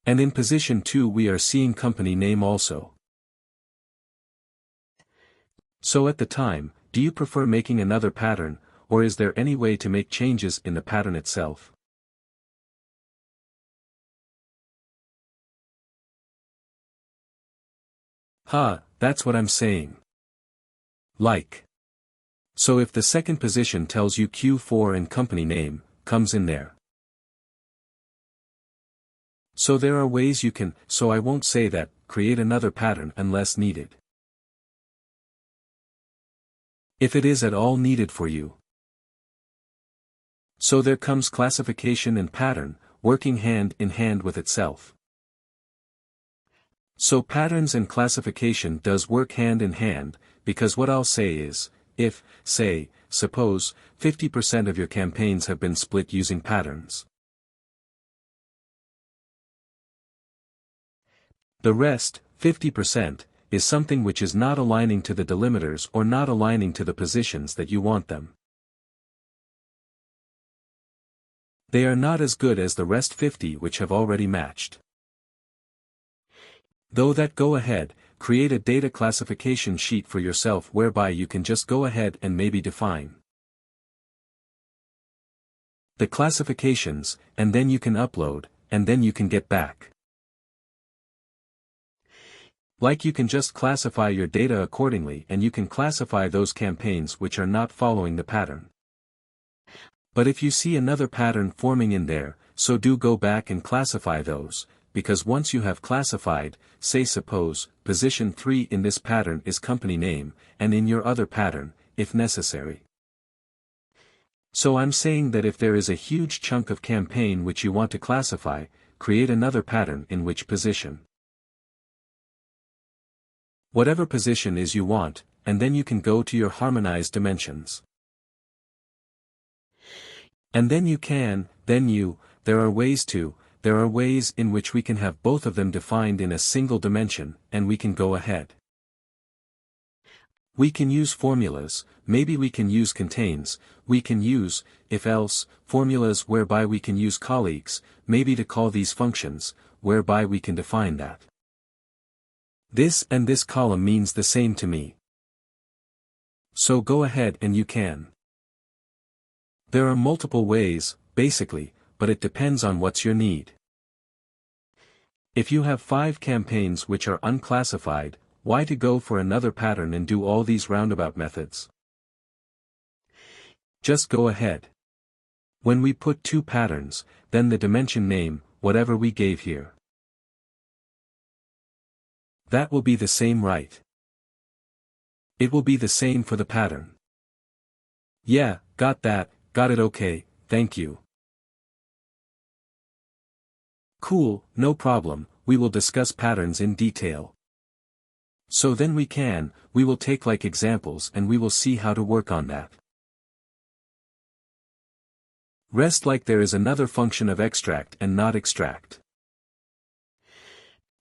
And in position 2 we are seeing company name also. So at the time, do you prefer making another pattern, or is there any way to make changes in the pattern itself? That's what I'm saying. Like. So if the second position tells you Q4 and company name, comes in there. So there are ways you can, so I won't say that, create another pattern unless needed. If it is at all needed for you. So there comes classification and pattern, working hand in hand with itself. So patterns and classification does work hand in hand, because what I'll say is, if, say, suppose, 50% of your campaigns have been split using patterns. The rest, 50%, is something which is not aligning to the delimiters or not aligning to the positions that you want them. They are not as good as the rest 50 which have already matched. Though that go ahead, create a data classification sheet for yourself whereby you can just go ahead and maybe define the classifications, and then you can upload, and then you can get back. Like you can just classify your data accordingly and you can classify those campaigns which are not following the pattern. But if you see another pattern forming in there, so do go back and classify those, because once you have classified, say suppose, position 3 in this pattern is company name, and in your other pattern, if necessary. So I'm saying that if there is a huge chunk of campaign which you want to classify, create another pattern in which position. Whatever position is you want, and then you can go to your harmonized dimensions. And then you can, there are ways in which we can have both of them defined in a single dimension, and we can go ahead. We can use formulas, maybe we can use contains, we can use, if-else, formulas whereby we can use colleagues, maybe to call these functions, whereby we can define that. This and this column means the same to me. So go ahead and you can. There are multiple ways, basically, but it depends on what's your need. If you have 5 campaigns which are unclassified, why to go for another pattern and do all these roundabout methods? Just go ahead. When we put 2 patterns, then the dimension name, whatever we gave here. That will be the same, right? It will be the same for the pattern. Yeah, got that, got it, okay, thank you. Cool, no problem, we will discuss patterns in detail. So then we will take like examples and we will see how to work on that. Rest like there is another function of extract and not extract.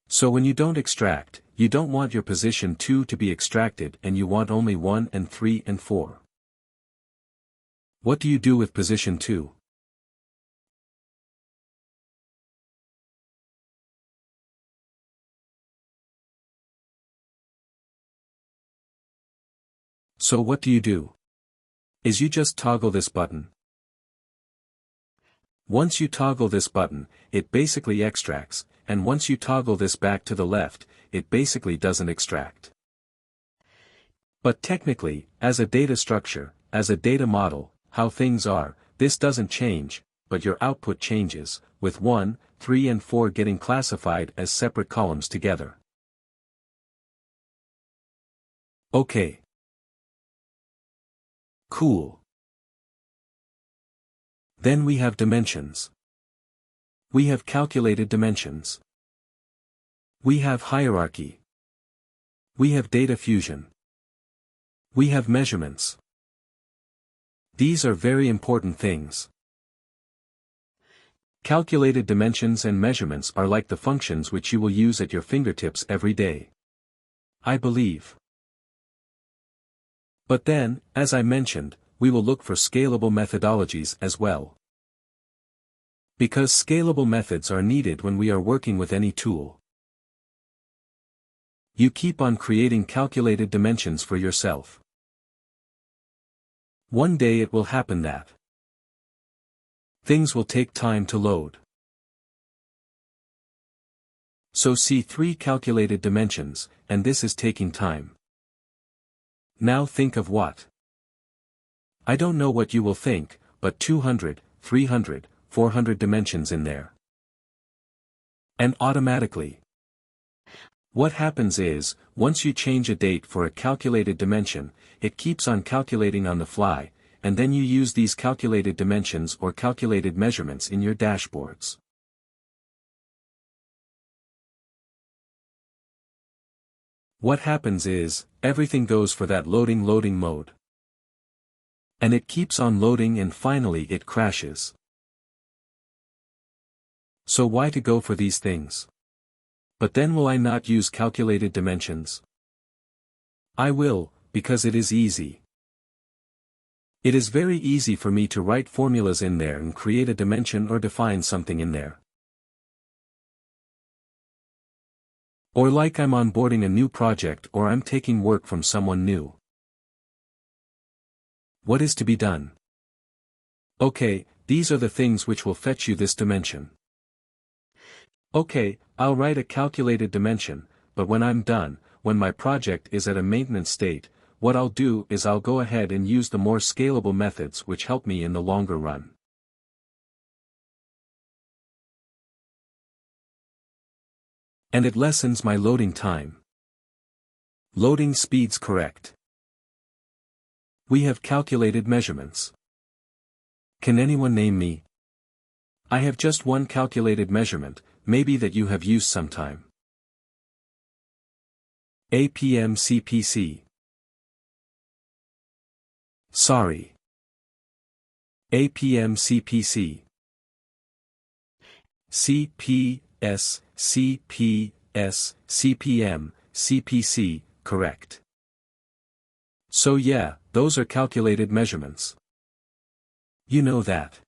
So when you don't extract, you don't want your position 2 to be extracted and you want only 1 and 3 and 4. What do you do with position 2? So what do you do? Is you just toggle this button. Once you toggle this button, it basically extracts, and once you toggle this back to the left, it basically doesn't extract. But technically, as a data structure, as a data model, how things are, this doesn't change, but your output changes, with 1, 3 and 4 getting classified as separate columns together. Okay. Cool. Then we have dimensions. We have calculated dimensions. We have hierarchy. We have data fusion. We have measurements. These are very important things. Calculated dimensions and measurements are like the functions which you will use at your fingertips every day. I believe. But then, as I mentioned, we will look for scalable methodologies as well. Because scalable methods are needed when we are working with any tool. You keep on creating calculated dimensions for yourself. One day it will happen that things will take time to load. So see 3 calculated dimensions, and this is taking time. Now think of what? I don't know what you will think, but 200, 300, 400 dimensions in there. And automatically, what happens is, once you change a date for a calculated dimension, it keeps on calculating on the fly, and then you use these calculated dimensions or calculated measurements in your dashboards. What happens is, everything goes for that loading mode. And it keeps on loading and finally it crashes. So why to go for these things? But then will I not use calculated dimensions? I will, because it is easy. It is very easy for me to write formulas in there and create a dimension or define something in there. Or like I'm onboarding a new project or I'm taking work from someone new. What is to be done? Okay, these are the things which will fetch you this dimension. Okay, I'll write a calculated dimension, but when I'm done, when my project is at a maintenance state, what I'll do is I'll go ahead and use the more scalable methods which help me in the longer run. And it lessens my loading time. Loading speeds correct. We have calculated measurements. Can anyone name me? I have just one calculated measurement, maybe that you have used sometime. APM CPC. Sorry. APM CPC. CPS, CPS, CPM, CPC, correct. So yeah, those are calculated measurements. You know that.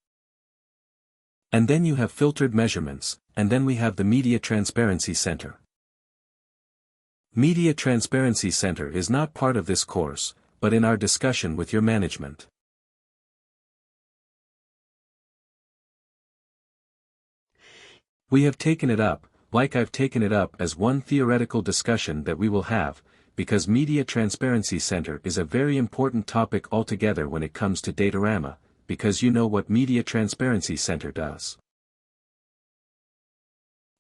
And then you have filtered measurements, and then we have the Media Transparency Center. Media Transparency Center is not part of this course, but in our discussion with your management. We have taken it up, like I've taken it up as one theoretical discussion that we will have, because Media Transparency Center is a very important topic altogether when it comes to Datorama, because you know what Media Transparency Center does.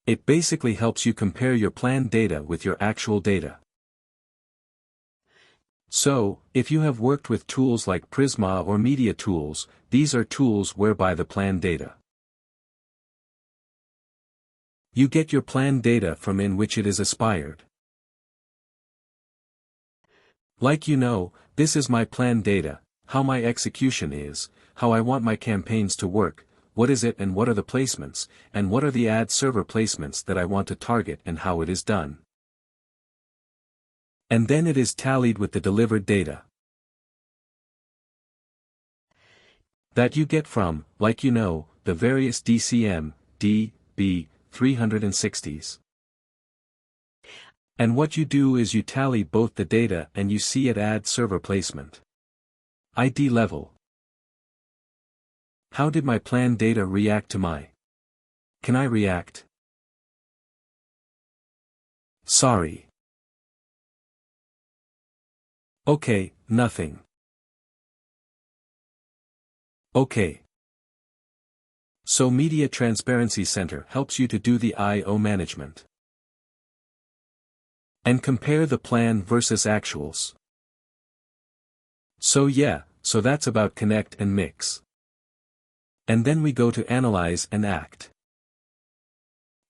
It basically helps you compare your planned data with your actual data. So, if you have worked with tools like Prisma or Media Tools, these are tools whereby the planned data. You get your planned data from in which it is aspired. Like you know, this is my planned data, how my execution is, how I want my campaigns to work, what is it and what are the placements, and what are the ad server placements that I want to target and how it is done. And then it is tallied with the delivered data. That you get from, like you know, the various DCM, D, B, 360s. And what you do is you tally both the data and you see at ad server placement. ID level. How did my planned data react to my? Can I react? Sorry. Okay, nothing. Okay. So Media Transparency Center helps you to do the I/O management. And compare the plan versus actuals. So yeah, so that's about connect and mix. And then we go to analyze and act.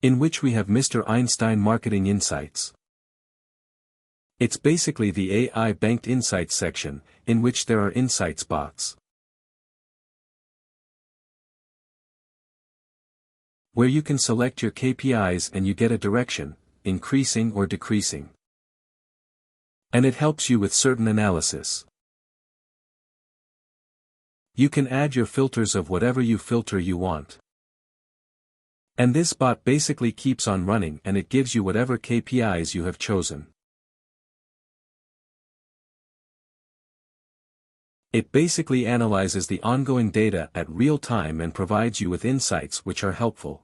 In which we have Mr. Einstein Marketing Insights. It's basically the AI Banked Insights section, in which there are insights bots. Where you can select your KPIs and you get a direction, increasing or decreasing. And it helps you with certain analysis. You can add your filters of whatever you filter you want. And this bot basically keeps on running and it gives you whatever KPIs you have chosen. It basically analyzes the ongoing data at real time and provides you with insights which are helpful.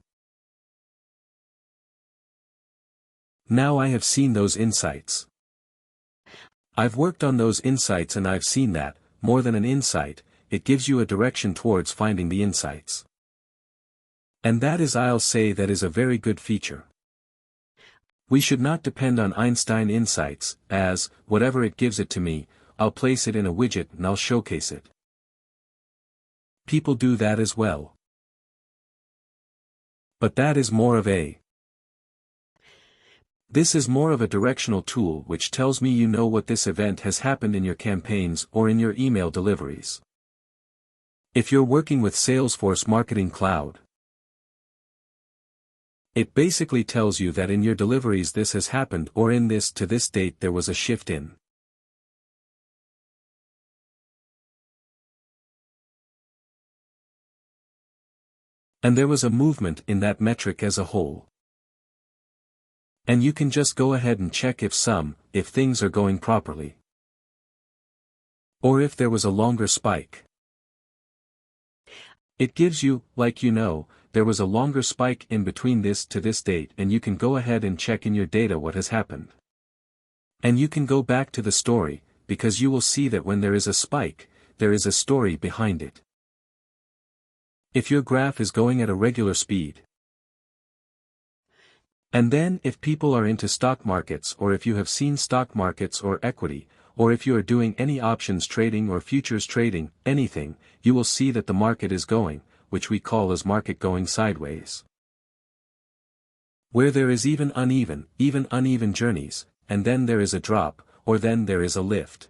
Now I have seen those insights. I've worked on those insights and I've seen that, more than an insight, it gives you a direction towards finding the insights. And that is, I'll say, that is a very good feature. We should not depend on Einstein insights, as, whatever it gives it to me, I'll place it in a widget and I'll showcase it. People do that as well. But that is more of a... This is more of a directional tool which tells me you know what this event has happened in your campaigns or in your email deliveries. If you're working with Salesforce Marketing Cloud, it basically tells you that in your deliveries this has happened, or in this to this date there was a shift in. And there was a movement in that metric as a whole. And you can just go ahead and check if things are going properly. Or if there was a longer spike. It gives you, like there was a longer spike in between this to this date, and you can go ahead and check in your data what has happened. And you can go back to the story, because you will see that when there is a spike, there is a story behind it. If your graph is going at a regular speed. And then if people are into stock markets, or if you have seen stock markets or equity, or if you are doing any options trading or futures trading, anything, you will see that the market is going, which we call as market going sideways. Where there is even uneven journeys, and then there is a drop, or then there is a lift.